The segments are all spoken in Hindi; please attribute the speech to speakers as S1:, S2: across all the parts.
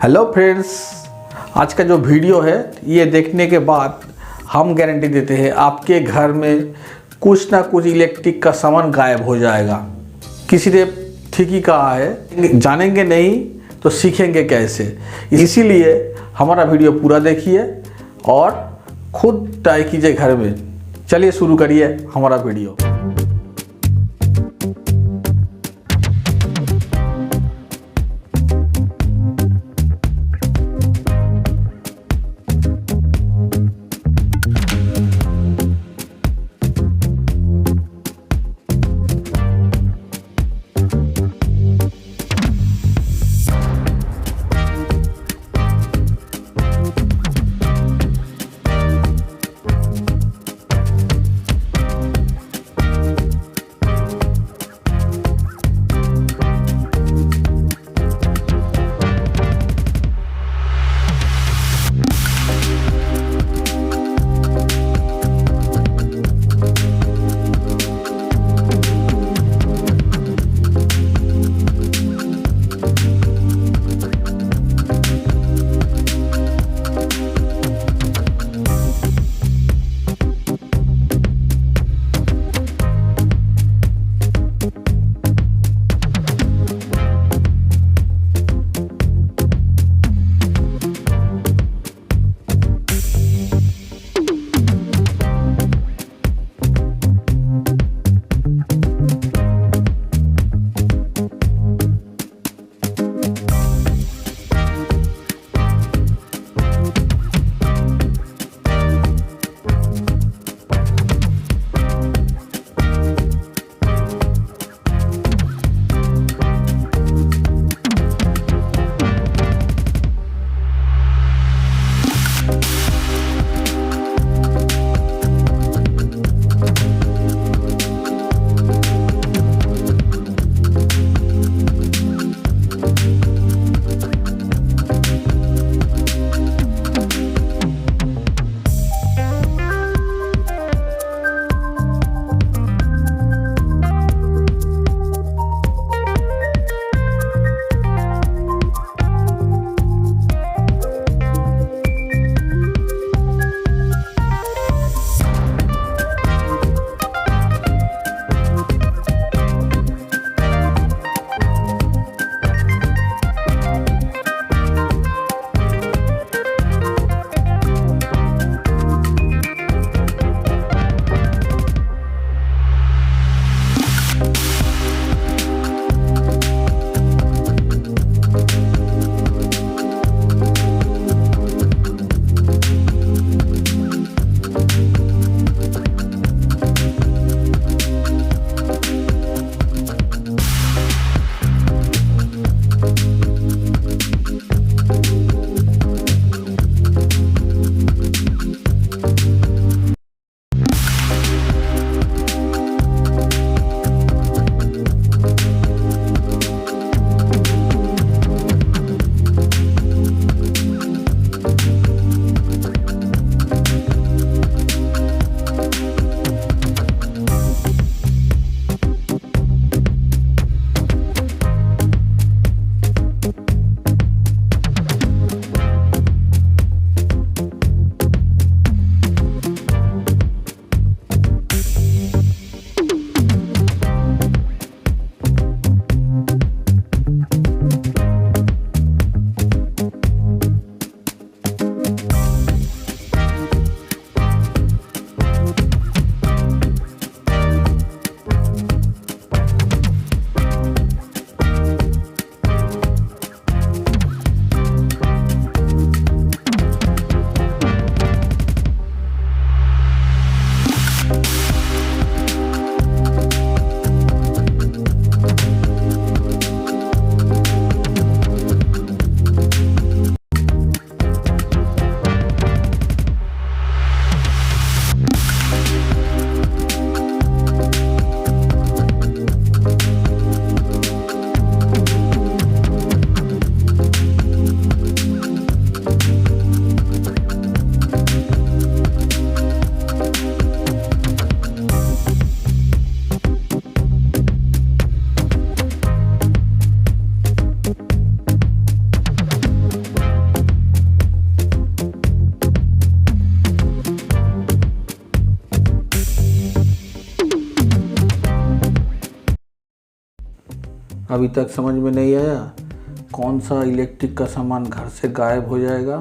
S1: हेलो फ्रेंड्स, आज का जो वीडियो है ये देखने के बाद हम गारंटी देते हैं आपके घर में कुछ ना कुछ इलेक्ट्रिक का सामान गायब हो जाएगा। किसी ने ठीक ही कहा है, जानेंगे नहीं तो सीखेंगे कैसे। इसीलिए हमारा वीडियो पूरा देखिए और खुद ट्राई कीजिए घर में। चलिए शुरू करिए हमारा वीडियो। अभी तक समझ में नहीं आया कौन सा इलेक्ट्रिक का सामान घर से गायब हो जाएगा?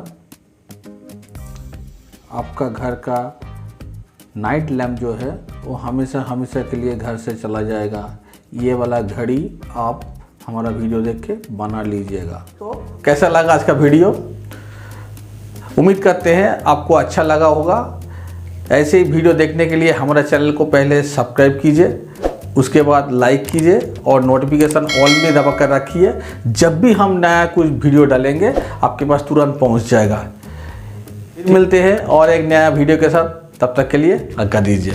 S1: आपका घर का नाइट लैम्प जो है वो हमेशा हमेशा के लिए घर से चला जाएगा। ये वाला घड़ी आप हमारा वीडियो देख के बना लीजिएगा। तो कैसा लगा आज का वीडियो? उम्मीद करते हैं आपको अच्छा लगा होगा। ऐसे ही वीडियो देखने के लिए हमारा चैनल को पहले सब्सक्राइब कीजिए, उसके बाद लाइक कीजिए और नोटिफिकेशन ऑल में दबा कर रखिए। जब भी हम नया कुछ वीडियो डालेंगे आपके पास तुरंत पहुंच जाएगा। फिर मिलते हैं और एक नया वीडियो के साथ, तब तक के लिए आज्ञा दीजिए।